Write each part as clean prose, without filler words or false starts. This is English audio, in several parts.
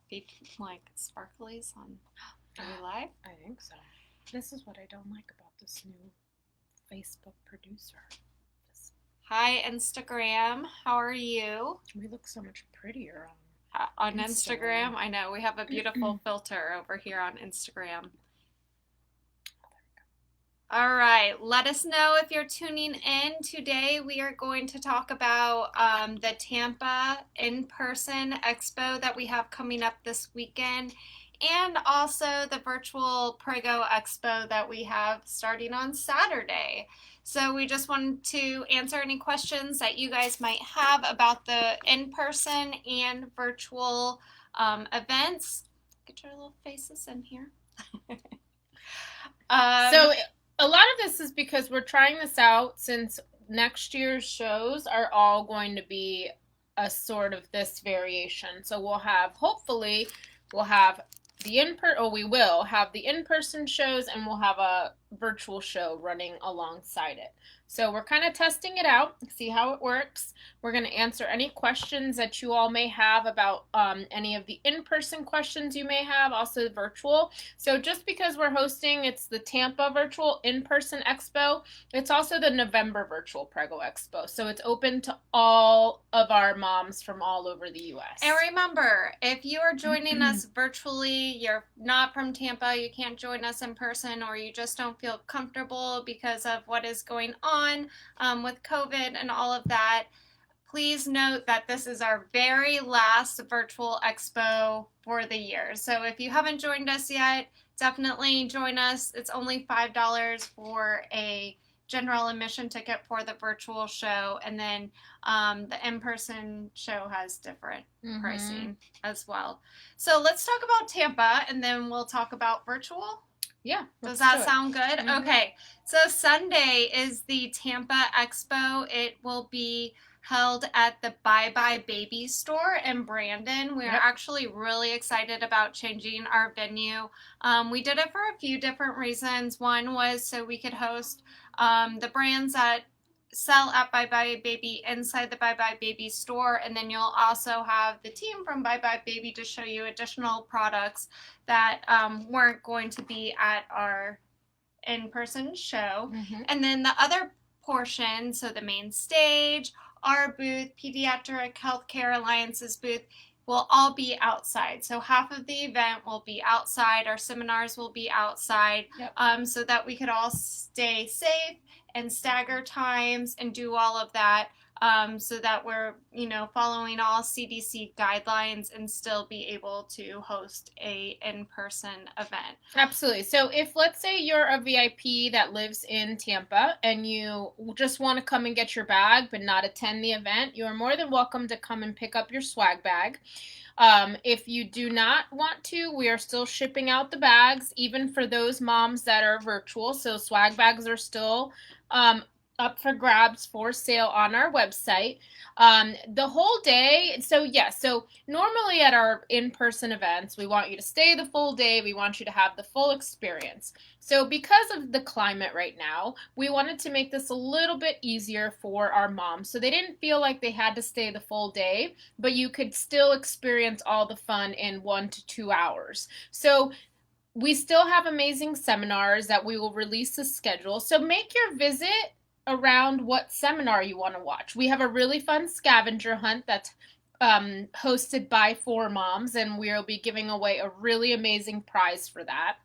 be like sparklies on. Are we live? I think so. This is what I don't like about this new Facebook producer. Hi, Instagram. How are you? We look so much prettier On Instagram. I know we have a beautiful filter over here on Instagram. All right, let us know if you're tuning in. Today we are going to talk about the Tampa in-person expo that we have coming up this weekend, and also the virtual Prego Expo that we have starting on Saturday. So we just wanted to answer any questions that you guys might have about the in-person and virtual events. Get your little faces in here. So a lot of this is because we're trying this out since next year's shows are all going to be a sort of this variation. So hopefully we'll have we will have the in-person shows, and we'll have a virtual show running alongside it. So we're kind of testing it out, see how it works. We're going to answer any questions that you all may have about any of the in-person questions you may have, also virtual. So just because we're hosting, it's the Tampa virtual in-person expo, it's also the November virtual Prego Expo. So it's open to all of our moms from all over the U.S. And remember, if you are joining us virtually, you're not from Tampa, you can't join us in person, or you just don't feel comfortable because of what is going on with COVID and all of that, please note that this is our very last virtual expo for the year. So if you haven't joined us yet, definitely join us. It's only $5 for a general admission ticket for the virtual show, and then the in-person show has different pricing as well. So let's talk about Tampa, and then we'll talk about virtual. Yeah. Does that sound good? Okay. So Sunday is the Tampa Expo. It will be held at the Bye Bye Baby store in Brandon. We're actually really excited about changing our venue. We did it for a few different reasons. One was so we could host the brands that sell at Bye Bye Baby inside the Bye Bye Baby store, and then you'll also have the team from Bye Bye Baby to show you additional products that weren't going to be at our in-person show. And then the other portion, so the main stage, our booth, Pediatric Healthcare Alliance's booth, will all be outside. So half of the event will be outside. Our seminars will be outside, so that we could all stay safe and stagger times and do all of that, so that we're, following all CDC guidelines and still be able to host a in-person event. Absolutely. So if, let's say, you're a VIP that lives in Tampa and you just want to come and get your bag but not attend the event, you are more than welcome to come and pick up your swag bag. If you do not want to, we are still shipping out the bags, even for those moms that are virtual. So swag bags are still up for grabs for sale on our website. The whole day, so normally at our in-person events, we want you to stay the full day. We want you to have the full experience. So because of the climate right now, we wanted to make this a little bit easier for our moms. So they didn't feel like they had to stay the full day, but you could still experience all the fun in 1 to 2 hours. So we still have amazing seminars that we will release the schedule. So make your visit around what seminar you want to watch. We have a really fun scavenger hunt that's hosted by 4 moms, and we'll be giving away a really amazing prize for that.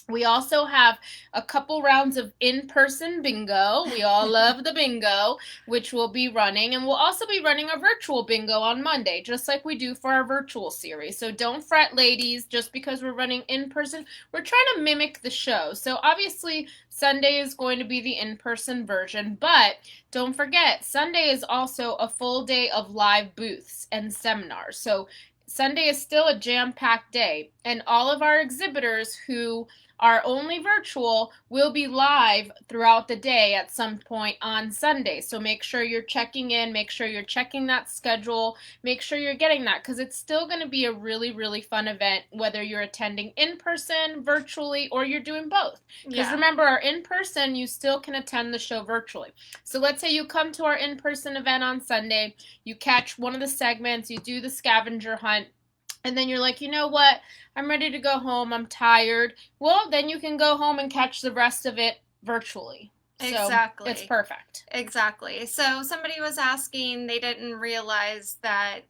We also have a couple rounds of in-person bingo. We all love the bingo, which we'll be running. And we'll also be running a virtual bingo on Monday, just like we do for our virtual series. So don't fret, ladies, just because we're running in-person. We're trying to mimic the show. So obviously, Sunday is going to be the in-person version. But don't forget, Sunday is also a full day of live booths and seminars. So Sunday is still a jam-packed day. And all of our exhibitors who are only virtual will be live throughout the day at some point on Sunday. So make sure you're checking in, make sure you're checking that schedule, make sure you're getting that, because it's still going to be a really, really fun event, whether you're attending in person, virtually, or you're doing both. Because remember, our in-person, you still can attend the show virtually. So let's say you come to our in-person event on Sunday, you catch one of the segments, you do the scavenger hunt, and then you're like, you know what? I'm ready to go home. I'm tired. Well, then you can go home and catch the rest of it virtually. So it's Exactly. perfect. Exactly. So somebody was asking, they didn't realize that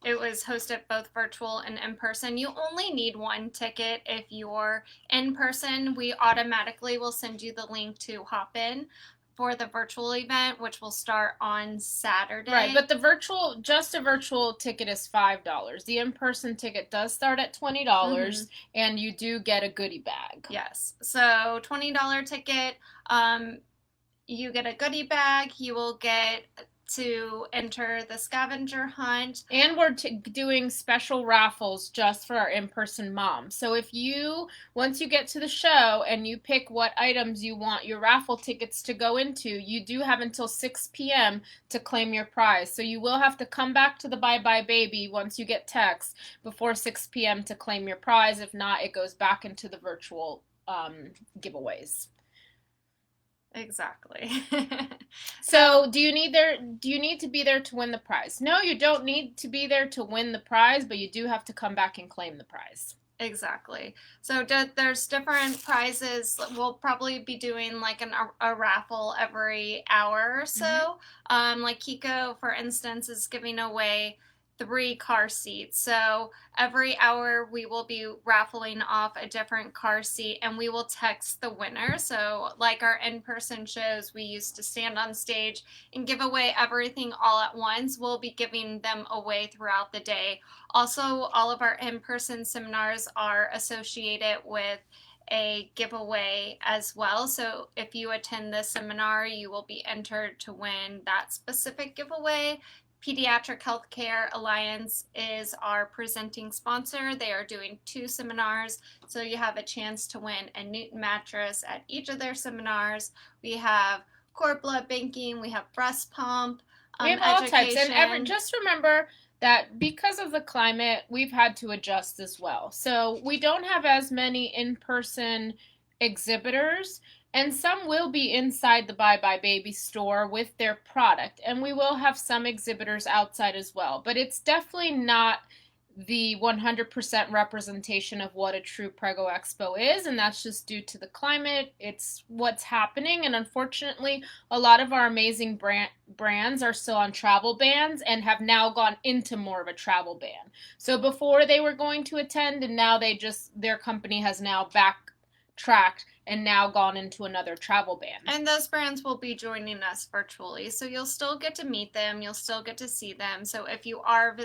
it was hosted both virtual and in person. You only need one ticket if you're in person. We automatically will send you the link to hop in for the virtual event, which will start on Right, Saturday. but just a virtual ticket is $5. The in-person ticket does start at Mm-hmm. $20, and you do get a goodie bag. Yes. So $20 ticket. Um, you get a goodie bag. You will get to enter the scavenger hunt. And we're doing special raffles just for our in-person moms. So once you get to the show and you pick what items you want your raffle tickets to go into, you do have until 6 p.m. to claim your prize. So you will have to come back to the Bye Bye Baby once you get text before 6 p.m. to claim your prize. If not, it goes back into the virtual giveaways. Exactly. So So, do you need to be there to win the prize? No, you don't need to be there to win the prize, but you do have to come back and claim the prize. exactly. So there's different prizes. We'll probably be doing like a raffle every hour or Mm-hmm. so. Like Kiko, for instance, is giving away 3 car seats. So every hour we will be raffling off a different car seat and we will text the winner. So, like our in person shows, we used to stand on stage and give away everything all at once. We'll be giving them away throughout the day. Also, all of our in person seminars are associated with a giveaway as well. So if you attend this seminar, you will be entered to win that specific giveaway. Pediatric Healthcare Alliance is our presenting sponsor. They are doing 2 seminars, so you have a chance to win a Newton mattress at each of their seminars. We have cord blood banking, we have breast pump, We have all types, and education. just remember that because of the climate, we've had to adjust as well. So we don't have as many in-person exhibitors, and some will be inside the Bye Bye Baby store with their product, and we will have some exhibitors outside as well. But it's definitely not the 100% representation of what a true Prego Expo is, and that's just due to the climate. It's what's happening, and unfortunately, a lot of our amazing brands are still on travel bans and have now gone into more of a travel ban. So before they were going to attend, and now their company has now backtracked and now gone into another travel ban. And those brands will be joining us virtually. So you'll still get to meet them, you'll still get to see them. So if you are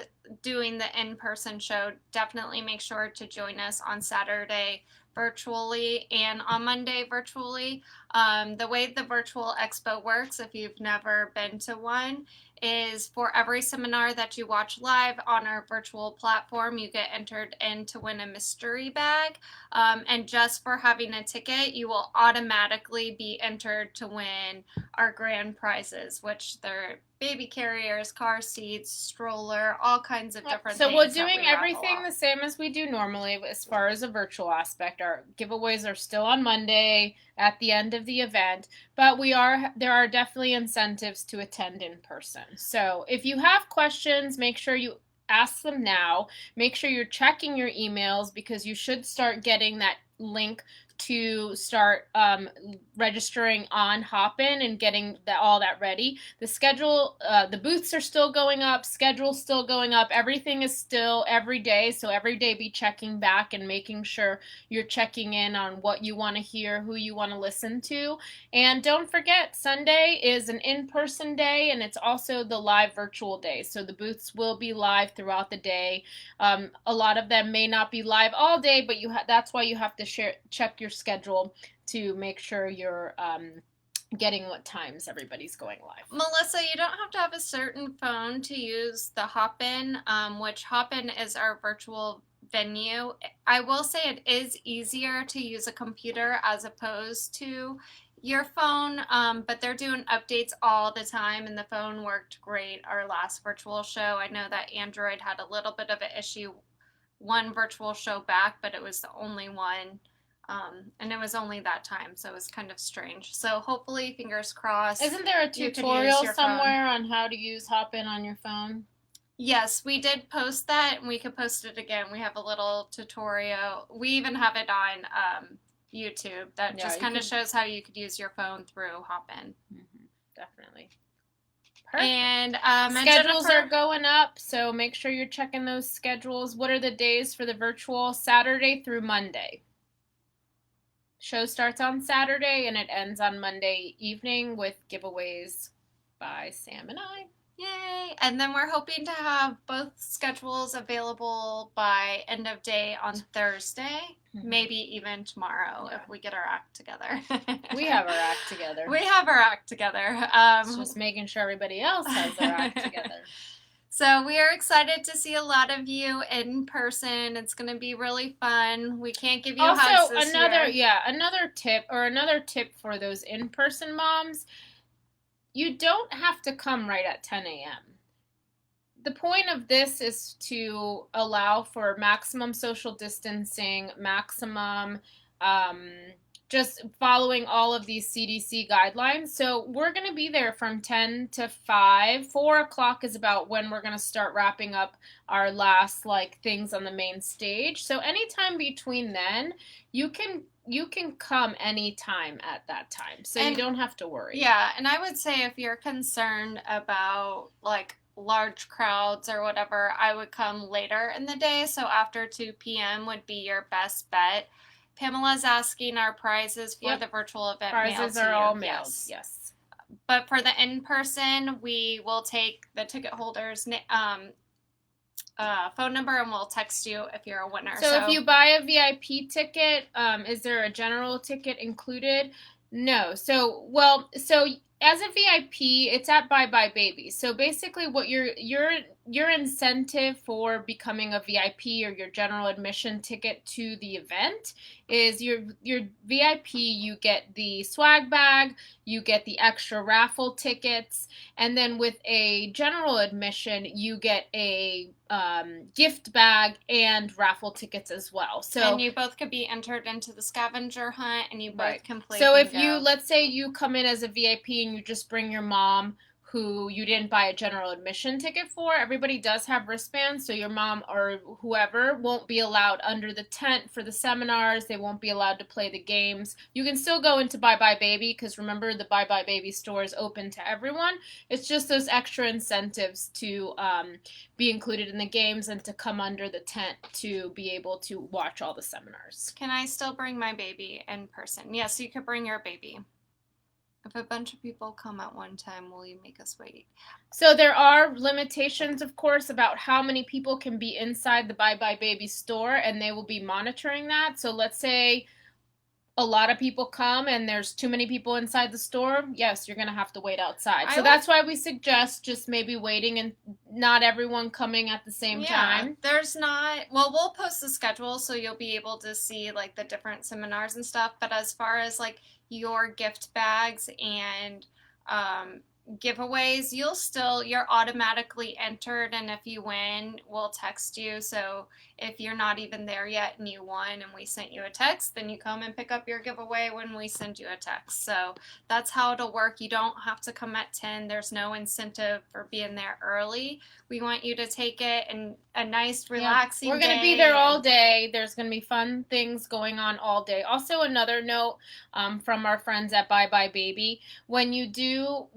doing the in person show, definitely make sure to join us on Saturday virtually and on Monday virtually. The way the virtual expo works, if you've never been to one, is for every seminar that you watch live on our virtual platform, you get entered in to win a mystery bag. And just for having a ticket, you will automatically be entered to win our grand prizes, which they're baby carriers, car seats, stroller, all kinds of different So things. we're That doing we everything the same as we do normally as far as a virtual aspect. Our giveaways are still on Monday at the end of the event, but there are definitely incentives to attend in person. So if you have questions, make sure you ask them now. Make sure you're checking your emails because you should start getting that link to start registering on Hopin and getting all that ready. The booths are still going up, schedule's still going up, everything is still every day. So every day be checking back and making sure you're checking in on what you want to hear, who you want to listen to. And don't forget, Sunday is an in-person day and it's also the live virtual day. So the booths will be live throughout the day. A lot of them may not be live all day, but that's why you have to check your schedule to make sure you're getting what times everybody's going live. Melissa, you don't have to have a certain phone to use the Hopin, which Hopin is our virtual venue. I will say it is easier to use a computer as opposed to your phone, but they're doing updates all the time, and the phone worked great our last virtual show. I know that Android had a little bit of an issue one virtual show back, but it was the only one. And it was only that time, so it was kind of strange. So hopefully, fingers crossed. Isn't there a tutorial somewhere on how to use Hopin on your phone? Yes, we did post that, and we could post it again. We have a little tutorial. We even have it on YouTube that Yeah, just you kind of could. shows how you could use your phone through Hopin. Definitely. Perfect. And Schedules are Jennifer, going up, so make sure you're checking those schedules. What are the days for the virtual? Saturday through Monday. Show starts on Saturday and it ends on Monday evening with giveaways by Sam and I. yay! And then we're hoping to have both schedules available by end of day on Thursday, maybe even tomorrow if we get our act together. We have our act together. We have our act together. It's just making sure everybody else has their act together. So we are excited to see a lot of you in person. It's going to be really fun. We can't give you hugs this year. Another tip for those in-person moms, you don't have to come right at 10 a.m. The point of this is to allow for maximum social distancing, maximum um, just following all of these CDC guidelines. So we're going to be there from 10 to 5. 4 o'clock is about when we're going to start wrapping up our last things on the main stage. So anytime between then, you can come anytime at that time. So you don't have to worry. Yeah, and I would say if you're concerned about large crowds or whatever, I would come later in the day. So after 2 p.m. would be your best bet. Pamela's asking our prizes for the virtual event prizes mailed to are you. all mailed. Yes. But for the in-person, we will take the ticket holders' phone number and we'll text you if you're a winner. So if you buy a VIP ticket, is there a general ticket included? No. So as a VIP, it's at Bye Bye Baby. So basically, what your incentive for becoming a VIP or your general admission ticket to the event is your VIP. You get the swag bag, you get the extra raffle tickets, and then with a general admission, you get a gift bag and raffle tickets as well. So and you both could be entered into the scavenger hunt, and you both can play. So if you, let's say you come in as a VIP and you just bring your mom who you didn't buy a general admission ticket for, everybody does have wristbands, so your mom or whoever won't be allowed under the tent for the seminars. They won't be allowed to play the games. You can still go into Bye Bye Baby because remember the Bye Bye Baby store is open to everyone. It's just those extra incentives to be included in the games and to come under the tent to be able to watch all the seminars. Can I still bring my baby in person? Yes, you could bring your baby. If a bunch of people come at one time, will you make us wait? So there are limitations, of course, about how many people can be inside the Bye Bye Baby store, and they will be monitoring that. So let's say a lot of people come and there's too many people inside the store, yes, you're going to have to wait outside. So that's why we suggest just maybe waiting and not everyone coming at the same time. There's not, well, we'll post the schedule so you'll be able to see the different seminars and stuff. But as far as your gift bags and giveaways, you're automatically entered, and if you win, we'll text you. So if you're not even there yet and you won and we sent you a text, then you come and pick up your giveaway when we send you a text. So that's how it'll work. You don't have to come at 10. There's no incentive for being there early. We want you to take it and a nice relaxing We're going to be there all day. There's going to be fun things going on all day. Also, another note from our friends at Bye Bye Baby, when you do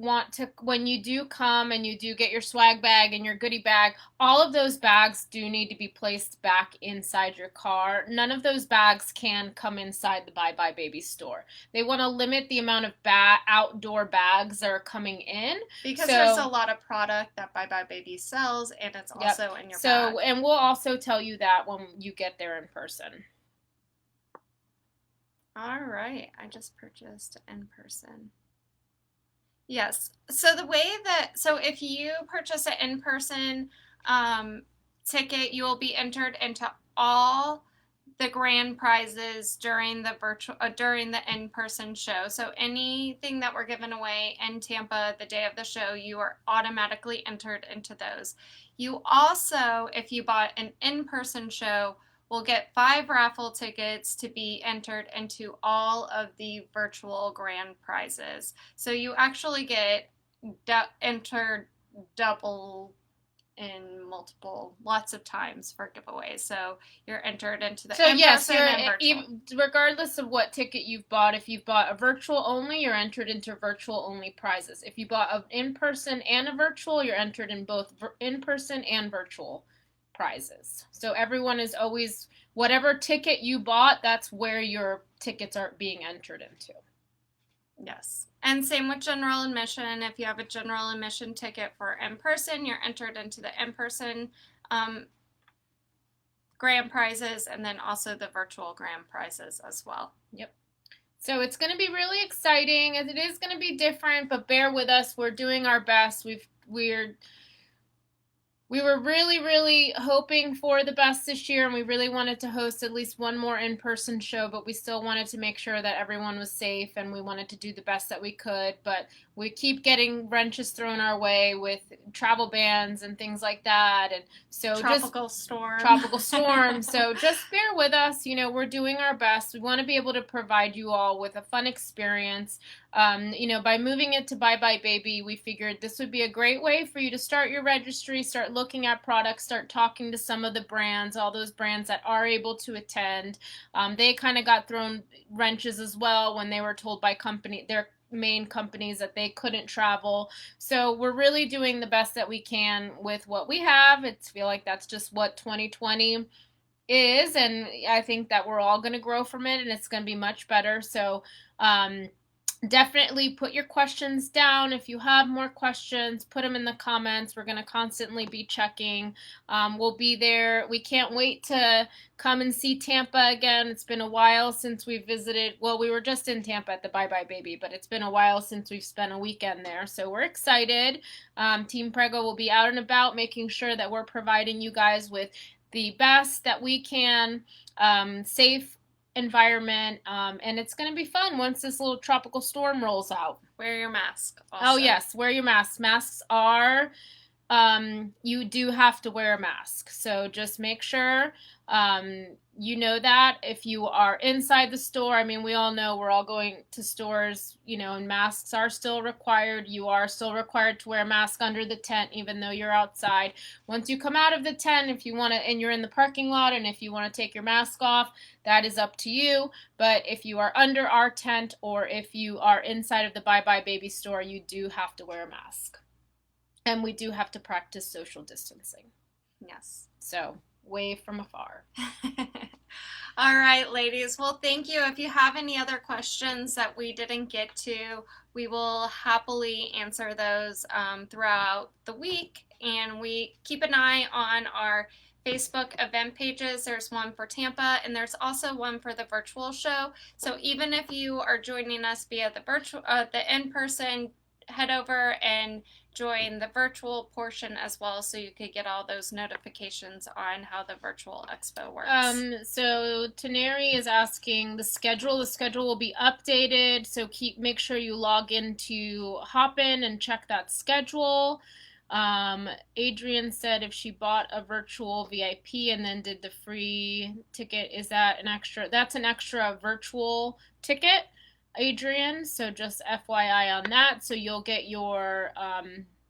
come and you do get your swag bag and your goodie bag, all of those bags do need to be placed back inside your car. None of those bags can come inside the Bye Bye Baby store. They want to limit the amount of outdoor bags that are coming in. Because there's a lot of product that Bye Bye Baby sells, and it's also in your bag. And we'll also tell you that when you get there in person. All right, I just purchased in person. Yes. So if you purchase an in-person ticket, you will be entered into all the grand prizes during the in-person show. So anything that we're giving away in Tampa the day of the show, you are automatically entered into those. You also, if you bought an in-person show, will get 5 raffle tickets to be entered into all of the virtual grand prizes. So you actually get entered double in lots of times for giveaways. So you're entered into the So yes, in-person and virtual. regardless of what ticket you've bought, if you've bought a virtual only, you're entered into virtual only prizes. If you bought an in-person and a virtual, you're entered in both in-person and virtual prizes. So everyone is always, whatever ticket you bought, that's where your tickets are being entered into. Yes. And same with general admission. If you have a general admission ticket for in-person, you're entered into the in-person grand prizes, and then also the virtual grand prizes as well. Yep. So it's going to be really exciting. It is going to be different, but bear with us. We're doing our best. We were really, really hoping for the best this year, and we really wanted to host at least one more in-person show, but we still wanted to make sure that everyone was safe, and we wanted to do the best that we could. But we keep getting wrenches thrown our way with travel bans and things like that, and so tropical storm. So just bear with us. We're doing our best. We want to be able to provide you all with a fun experience. By moving it to Bye Bye Baby, we figured this would be a great way for you to start your registry, start looking at products, start talking to some of the brands, all those brands that are able to attend. They kind of got thrown wrenches as well when they were told by their main companies that they couldn't travel. So we're really doing the best that we can with what we have. It's feel like that's just what 2020 is, and I think that we're all going to grow from it, and it's going to be much better. So definitely put your questions down. If you have more questions, put them in the comments. We're going to constantly be checking. We'll be there. We can't wait to come and see Tampa again. It's been a while since we visited. Well, we were just in Tampa at the Bye Bye Baby, but it's been a while since we've spent a weekend there. So we're excited. Team Prego will be out and about, making sure that we're providing you guys with the best that we can, safe environment, and it's going to be fun once this little tropical storm rolls out. Wear your mask also. Oh yes, wear your mask. Masks are, you do have to wear a mask, so just make sure you know that. If you are inside the store, I mean, we all know we're all going to stores, and masks are still required. You are still required to wear a mask under the tent, even though you're outside. Once you come out of the tent, if you want to, and you're in the parking lot, and if you want to take your mask off, that is up to you. But if you are under our tent, or if you are inside of the Bye Bye Baby store, you do have to wear a mask. And we do have to practice social distancing. Yes. So wave from afar. All right, ladies. Well, thank you. If you have any other questions that we didn't get to, we will happily answer those throughout the week. And we keep an eye on our Facebook event pages. There's one for Tampa, and there's also one for the virtual show. So even if you are joining us via the in-person, head over and join the virtual portion as well, so you could get all those notifications on how the virtual expo works. So Taneri is asking the schedule. The schedule will be updated, so make sure you log into Hopin and check that schedule. Adrian said if she bought a virtual VIP and then did the free ticket, is that an extra? That's an extra virtual ticket, Adrian, so just FYI on that. So you'll get your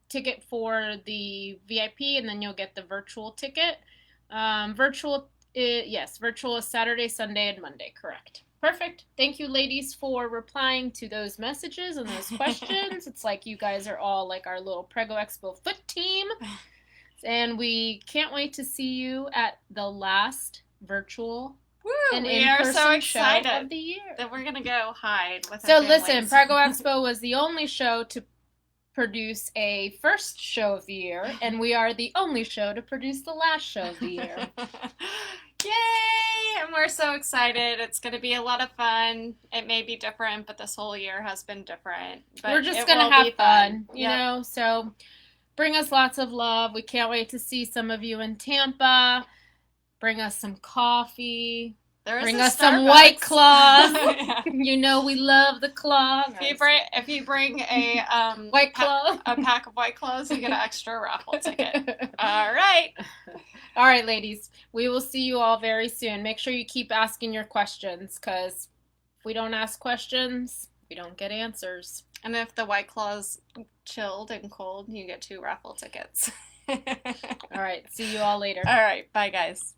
ticket for the VIP, and then you'll get the virtual ticket. Virtual is Saturday, Sunday, and Monday, correct. Perfect. Thank you, ladies, for replying to those messages and those questions. It's like you guys are all like our little Prego Expo foot team. And we can't wait to see you at the last virtual and we are so excited of the year that we're gonna go hide with our families. Listen, Prego Expo was the only show to produce a first show of the year, and we are the only show to produce the last show of the year. Yay! And we're so excited. It's going to be a lot of fun. It may be different, but this whole year has been different. But we're just going to have fun, you know? So bring us lots of love. We can't wait to see some of you in Tampa. Bring us some coffee. Bring us some White Claws. Yeah. You know we love the claw. If you bring a White Claw, a pack of White Claws, you get an extra raffle ticket. All right. All right, ladies. We will see you all very soon. Make sure you keep asking your questions, because if we don't ask questions, we don't get answers. And if the White Claw's chilled and cold, you get 2 raffle tickets. All right. See you all later. All right. Bye, guys.